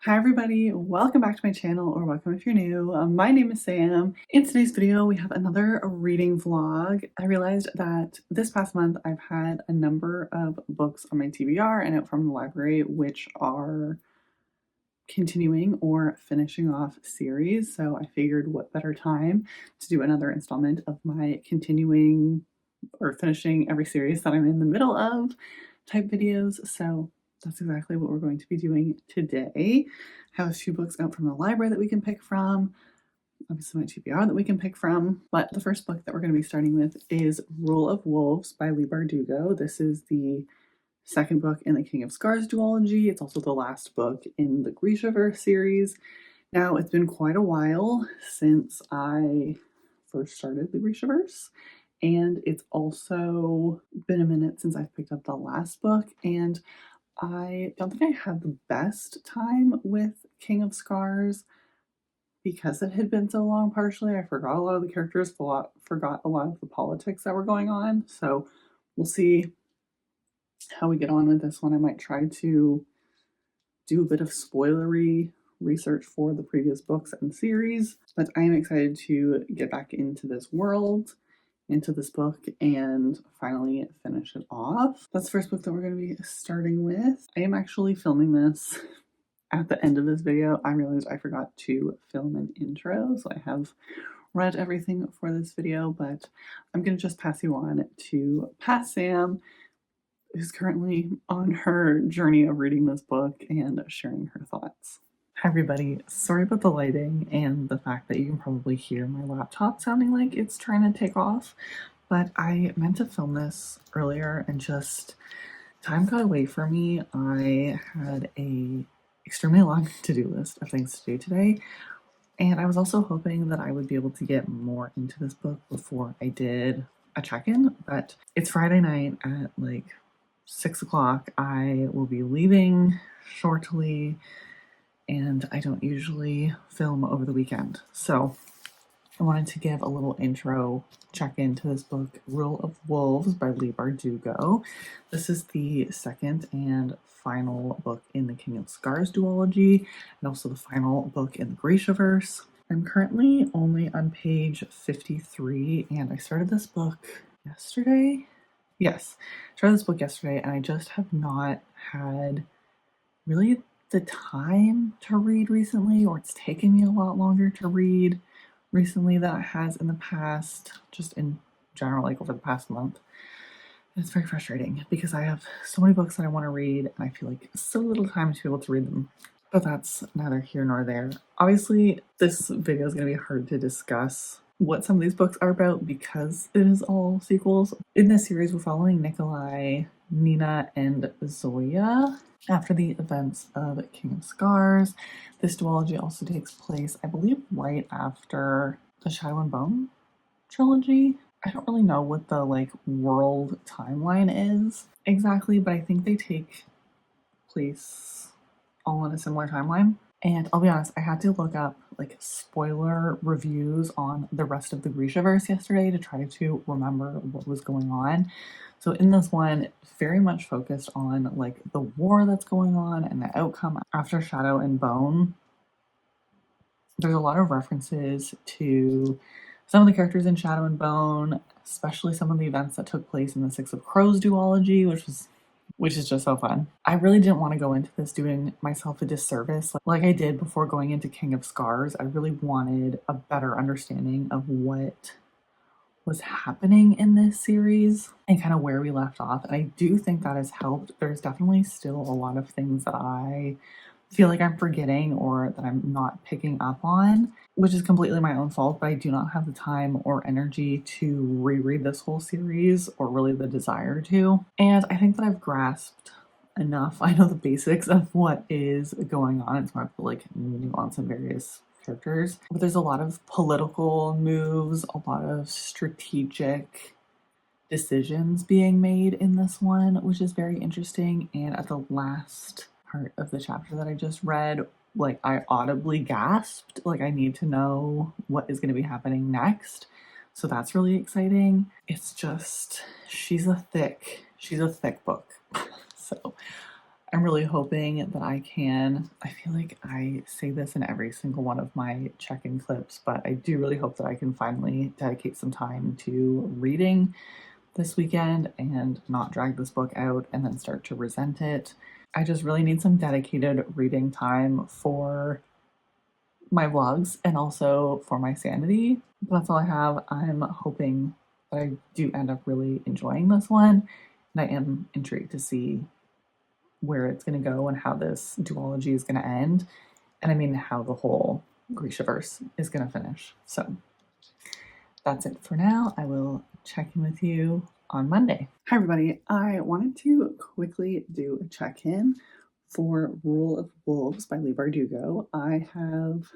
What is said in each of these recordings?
Hi everybody, welcome back to my channel, or welcome if you're new. My name is Sam. In today's video we have another reading vlog. I realized that this past month I've had a number of books on my TBR and out from the library which are continuing or finishing off series, so I figured what better time to do another installment of my continuing or finishing every series that I'm in the middle of type videos. So that's exactly what we're going to be doing today. I have a few books out from the library that we can pick from, obviously my TBR that we can pick from, but the first book that we're going to be starting with is Rule of Wolves by Leigh Bardugo. This is the second book in the King of Scars duology. It's also the last book in the Grishaverse series. Now, it's been quite a while since I first started the Grishaverse, and it's also been a minute since I've picked up the last book, and I don't think I had the best time with King of Scars because it had been so long. Partially, I forgot a lot of the characters, forgot a lot of the politics that were going on, so we'll see how we get on with this one. I might try to do a bit of spoilery research for the previous books and series, but I am excited to get back into this world, into this book, and finally finish it off. That's the first book that we're going to be starting with. I am actually filming this at the end of this video. I realized I forgot to film an intro, so I have read everything for this video, but I'm going to just pass you on to Pat Sam, who's currently on her journey of reading this book and sharing her thoughts. Hi everybody, sorry about the lighting and the fact that you can probably hear my laptop sounding like it's trying to take off, but I meant to film this earlier and just time got away from me. I had a extremely long to-do list of things to do today, and I was also hoping that I would be able to get more into this book before I did a check-in, but it's Friday night at like 6 o'clock. I will be leaving shortly, and I don't usually film over the weekend. So I wanted to give a little intro check-in to this book, Rule of Wolves by Leigh Bardugo. This is the second and final book in the King of Scars duology, and also the final book in the Grishaverse. I'm currently only on page 53, and I started this book yesterday. Yes, I started this book yesterday, and I just have not had really the time to read recently, or it's taken me a lot longer to read recently than it has in the past, just in general, like over the past month. And it's very frustrating because I have so many books that I want to read, and I feel like so little time to be able to read them. But that's neither here nor there. Obviously, this video is going to be hard to discuss what some of these books are about because it is all sequels. In this series, we're following Nikolai, Nina, and Zoya after the events of King of Scars. This duology also takes place, I believe, right after the Shadow and Bone trilogy. I don't really know what the world timeline is exactly, but I think they take place all in a similar timeline. And I'll be honest, I had to look up spoiler reviews on the rest of the Grishaverse yesterday to try to remember what was going on. So in this one, very much focused on the war that's going on and the outcome after Shadow and Bone. There's a lot of references to some of the characters in Shadow and Bone, especially some of the events that took place in the Six of Crows duology, which is just so fun. I really didn't want to go into this doing myself a disservice like I did before going into King of Scars. I really wanted a better understanding of what was happening in this series and kind of where we left off. And I do think that has helped. There's definitely still a lot of things that I feel like I'm forgetting or that I'm not picking up on, which is completely my own fault, but I do not have the time or energy to reread this whole series, or really the desire to. And I think that I've grasped enough. I know the basics of what is going on. It's more of nuance in various characters, but there's a lot of political moves, a lot of strategic decisions being made in this one, which is very interesting. And at the last part of the chapter that I just read, I audibly gasped. I need to know what is going to be happening next. So that's really exciting. It's just, she's a thick book. So I'm really hoping that I can. I feel like I say this in every single one of my check-in clips, but I do really hope that I can finally dedicate some time to reading this weekend and not drag this book out and then start to resent it. I just really need some dedicated reading time for my vlogs and also for my sanity. That's all I have. I'm hoping that I do end up really enjoying this one, and I am intrigued to see where it's going to go and how this duology is going to end, and I mean how the whole Grishaverse is going to finish. So that's it for now. I will check in with you on Monday. Hi everybody. I wanted to quickly do a check-in for Rule of Wolves by Leigh Bardugo. I have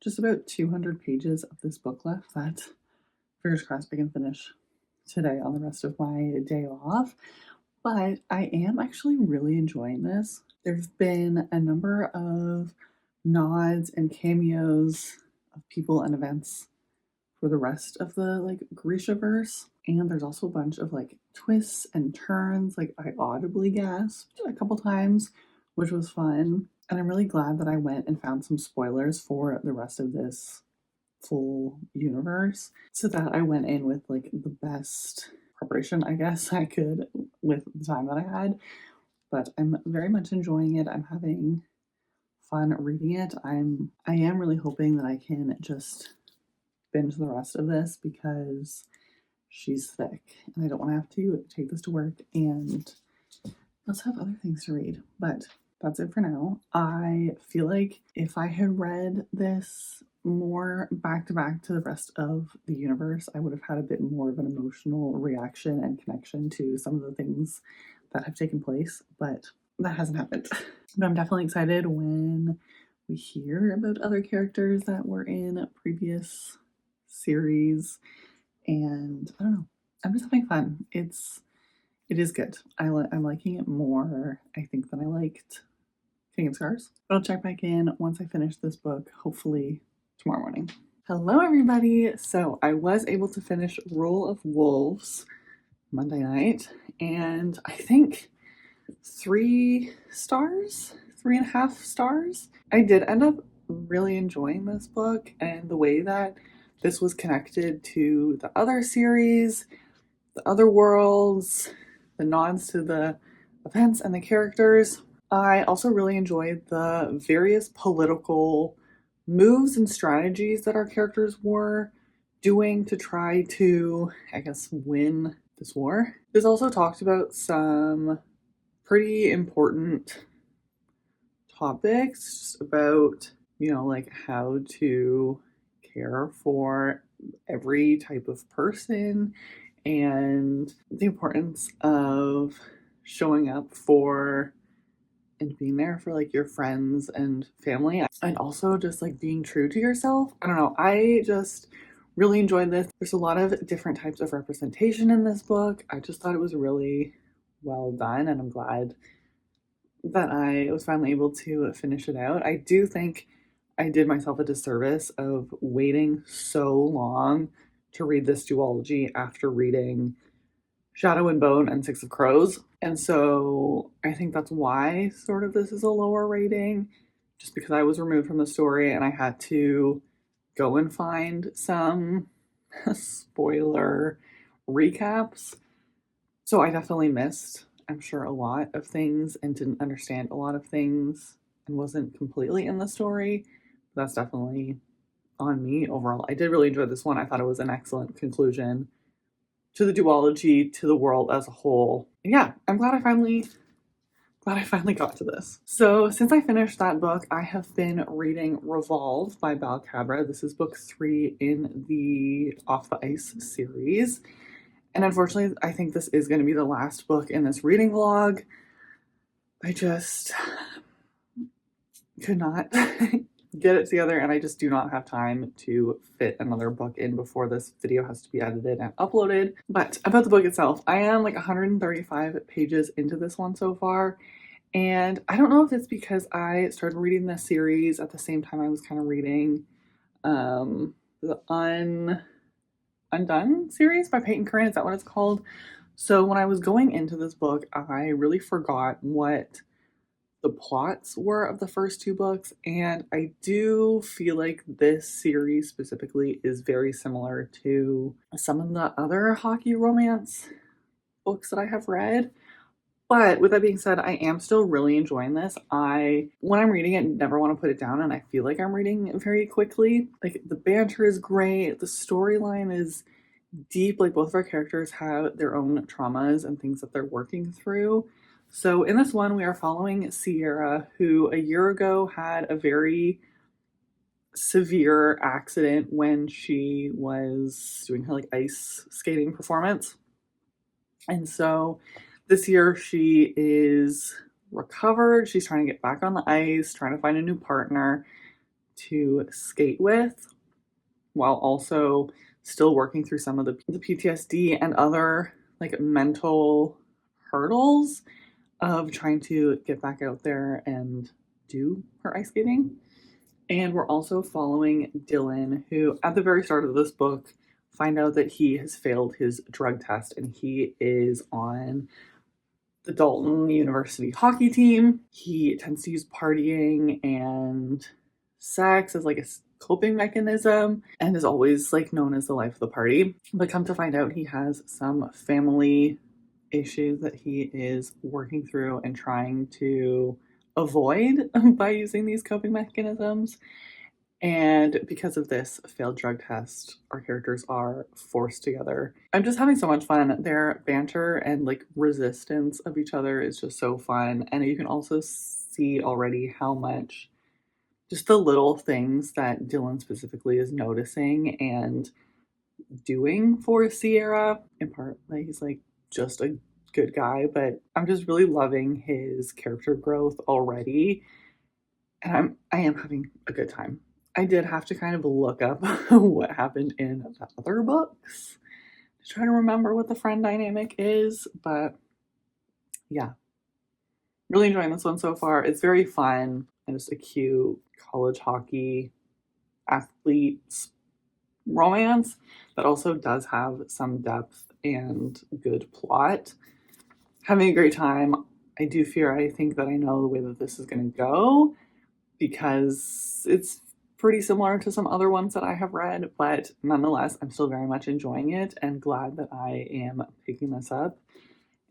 just about 200 pages of this book left that, fingers crossed, I can finish today on the rest of my day off. But I am actually really enjoying this. There's been a number of nods and cameos of people and events for the rest of the Grishaverse, and there's also a bunch of twists and turns. I audibly gasped a couple times, which was fun. And I'm really glad that I went and found some spoilers for the rest of this full universe, so that I went in with the best preparation I guess I could with the time that I had. But I'm very much enjoying it. I'm having fun reading it. I am really hoping that I can just binge the rest of this because she's thick and I don't want to have to take this to work and also have other things to read. But that's it for now. I feel like if I had read this more back to back to the rest of the universe, I would have had a bit more of an emotional reaction and connection to some of the things that have taken place, but that hasn't happened. But I'm definitely excited when we hear about other characters that were in previous series, and I don't know, I'm just having fun. It is good. I'm liking it more, I think, than I liked King of Scars. But I'll check back in once I finish this book, hopefully tomorrow morning. Hello everybody! So I was able to finish Rule of Wolves Monday night, and I think 3 stars, 3.5 stars. I did end up really enjoying this book and the way that this was connected to the other series, the other worlds, the nods to the events and the characters. I also really enjoyed the various political moves and strategies that our characters were doing to try to, I guess, win this war. This also talked about some pretty important topics about, how to care for every type of person and the importance of showing up for and being there for your friends and family, and also just being true to yourself. I don't know, I just really enjoyed this. There's a lot of different types of representation in this book. I just thought it was really well done, and I'm glad that I was finally able to finish it out. I do think I did myself a disservice of waiting so long to read this duology after reading Shadow and Bone and Six of Crows. And so I think that's why sort of this is a lower rating, just because I was removed from the story and I had to go and find some spoiler recaps. So I definitely missed, I'm sure, a lot of things and didn't understand a lot of things and wasn't completely in the story. That's definitely on me overall. I did really enjoy this one. I thought it was an excellent conclusion to the duology, to the world as a whole. And yeah, I'm glad I finally got to this. So since I finished that book, I have been reading Revolve by Bal Cabra. This is book 3 in the Off the Ice series. And unfortunately, I think this is going to be the last book in this reading vlog. I just could not get it together, and I just do not have time to fit another book in before this video has to be edited and uploaded. But about the book itself, I am 135 pages into this one so far, and I don't know if it's because I started reading this series at the same time I was kind of reading the Undone series by Peyton Curran. Is that what it's called? So when I was going into this book, I really forgot what the plots were of the first two books, and I do feel like this series specifically is very similar to some of the other hockey romance books that I have read. But with that being said, I am still really enjoying this. When I'm reading it, never want to put it down, and I feel like I'm reading it very quickly. Like, the banter is great, the storyline is deep. Like, both of our characters have their own traumas and things that they're working through. So in this one, we are following Sierra, who a year ago had a very severe accident when she was doing her like ice skating performance. And so this year she is recovered. She's trying to get back on the ice, trying to find a new partner to skate with, while also still working through some of the PTSD and other like mental hurdles of trying to get back out there and do her ice skating. And we're also following Dylan, who at the very start of this book find out that he has failed his drug test and he is on the Dalton University hockey team. He tends to use partying and sex as like a coping mechanism and is always like known as the life of the party. But come to find out, he has some family issues that he is working through and trying to avoid by using these coping mechanisms. And because of this failed drug test, our characters are forced together. I'm just having so much fun. Their banter and like resistance of each other is just so fun. And you can also see already how much just the little things that Dylan specifically is noticing and doing for Sierra. In part, like, he's like just a good guy, but I'm just really loving his character growth already. And I am having a good time. I did have to kind of look up what happened in the other books to try to remember what the friend dynamic is, but yeah, really enjoying this one so far. It's very fun and just a cute college hockey athletes romance that also does have some depth and good plot. Having a great time. I think that I know the way that this is going to go because it's pretty similar to some other ones that I have read, but nonetheless, I'm still very much enjoying it and glad that I am picking this up,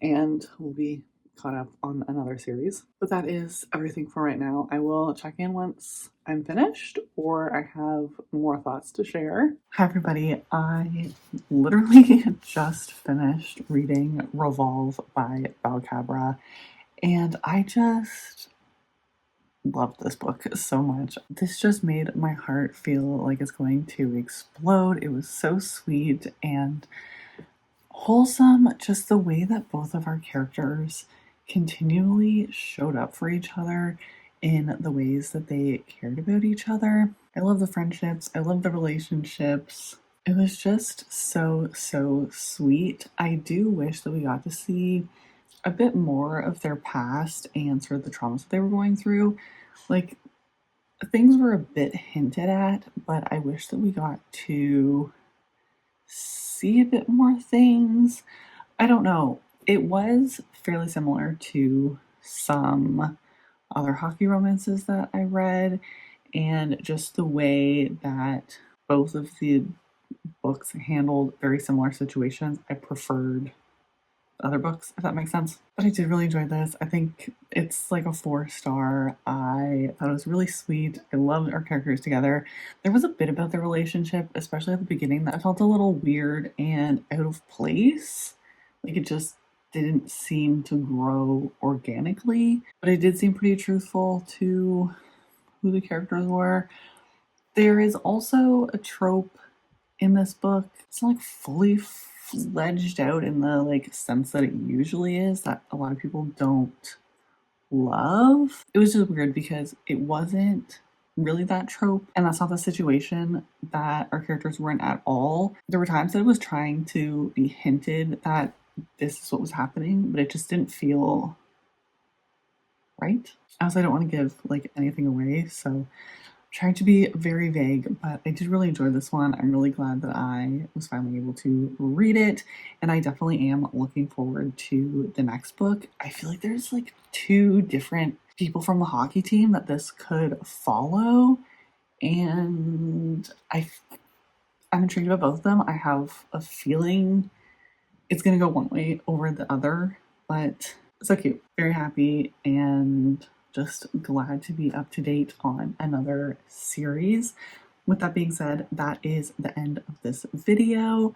and we'll be caught up on another series. But that is everything for right now. I will check in once I'm finished or I have more thoughts to share. Hi everybody, I literally just finished reading Revolve by Balcabra, and I just loved this book so much. This just made my heart feel like it's going to explode. It was so sweet and wholesome, just the way that both of our characters continually showed up for each other in the ways that they cared about each other. I love the friendships, I love the relationships. It was just so sweet. I do wish that we got to see a bit more of their past and sort of the traumas that they were going through. Like, things were a bit hinted at, but I wish that we got to see a bit more things. I don't know. It was fairly similar to some other hockey romances that I read, and just the way that both of the books handled very similar situations, I preferred other books, if that makes sense. But I did really enjoy this. I think it's like a 4-star. I thought it was really sweet. I loved our characters together. There was a bit about their relationship, especially at the beginning, that felt a little weird and out of place. Like, it just didn't seem to grow organically, but it did seem pretty truthful to who the characters were. There is also a trope in this book. It's not like fully fledged out in the like sense that it usually is, that a lot of people don't love. It was just weird because it wasn't really that trope, and that's not the situation that our characters were in at all. There were times that it was trying to be hinted that this is what was happening, but it just didn't feel right. Also, I don't want to give like anything away, so trying to be very vague, but I did really enjoy this one. I'm really glad that I was finally able to read it, and I definitely am looking forward to the next book. I feel like there's like two different people from the hockey team that this could follow, and I'm intrigued about both of them. I have a feeling it's going to go one way over the other, but so cute. Very happy and just glad to be up to date on another series. With that being said, that is the end of this video.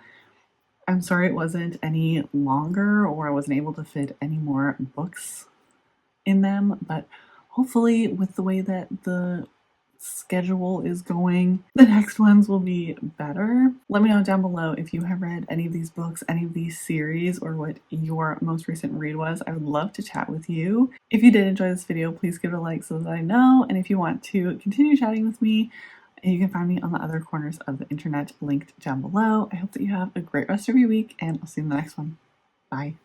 I'm sorry it wasn't any longer or I wasn't able to fit any more books in them, but hopefully with the way that the schedule is going, the next ones will be better. Let me know down below if you have read any of these books, any of these series, or what your most recent read was. I would love to chat with you. If you did enjoy this video, please give it a like so that I know. And if you want to continue chatting with me, you can find me on the other corners of the internet linked down below. I hope that you have a great rest of your week, and I'll see you in the next one. Bye.